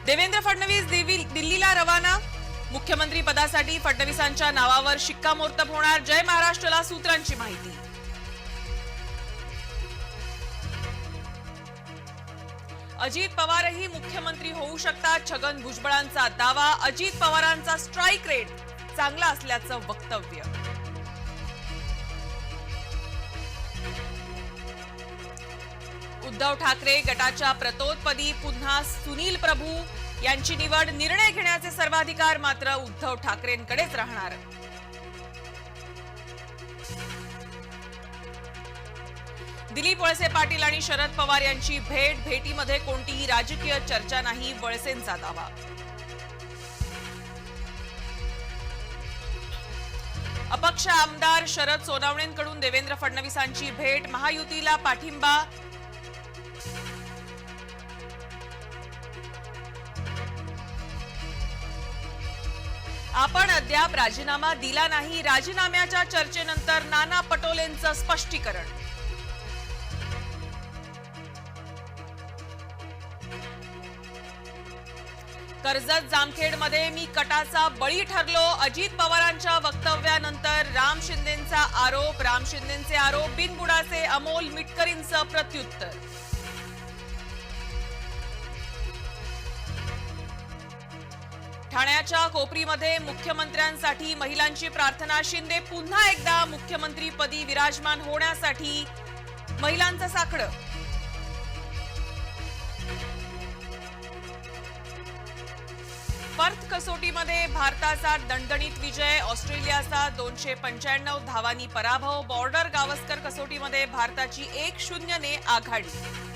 देवेंद्र फडणवीस दिल्लीला रवाना। मुख्यमंत्री पदासाठी फडणवीसांच्या नावावर शिक्कामोर्तब होणार। जय महाराष्ट्रला सूत्रांची माहिती। अजित पवारही मुख्यमंत्री होऊ शकतात। छगन भुजबळांचा दावा। अजित पवारांचा स्ट्राइक रेट चांगला असल्याचं वक्तव्य। उद्धव ठाकरे गटाच्या प्रतोदपदी पुन्हा सुनील प्रभू यांची निवड। निर्णय घेण्याचे सर्वाधिकार मात्र उद्धव ठाकरेंकडेच राहणार। दिलीप वळसे पाटील आणि शरद पवार यांची भेट। भेटीमध्ये कोणतीही राजकीय चर्चा नाही, वळसेंचा दावा। अपक्ष आमदार शरद सोनवणेंकडून देवेंद्र फडणवीसांची भेट। महायुतीला पाठिंबा। आपण अद्याप राजीनामा दिला नाही। राजीनाम्याच्या चर्चेनंतर नाना पटोलेंचं स्पष्टीकरण। कर्जत जामखेडमध्ये मी कटाचा बळी ठरलो। अजित पवारांच्या वक्तव्यानंतर राम शिंदेंचा आरोप। राम शिंदेंचे आरोप बिनबुडाचे। अमोल मिटकरींचं प्रत्युत्तर। ठाण्याच्या कोपरीमध्ये मुख्यमंत्र्यांसाठी महिलांची प्रार्थना। शिंदे पुन्हा एकदा मुख्यमंत्रीपदी विराजमान होण्यासाठी महिलांचं साकडं। पर्थ कसोटीमध्ये भारताचा दणदणीत विजय। ऑस्ट्रेलियाचा 295 धावांनी पराभव। बॉर्डर गावस्कर कसोटीमध्ये भारताची 1-0 ने आघाडी।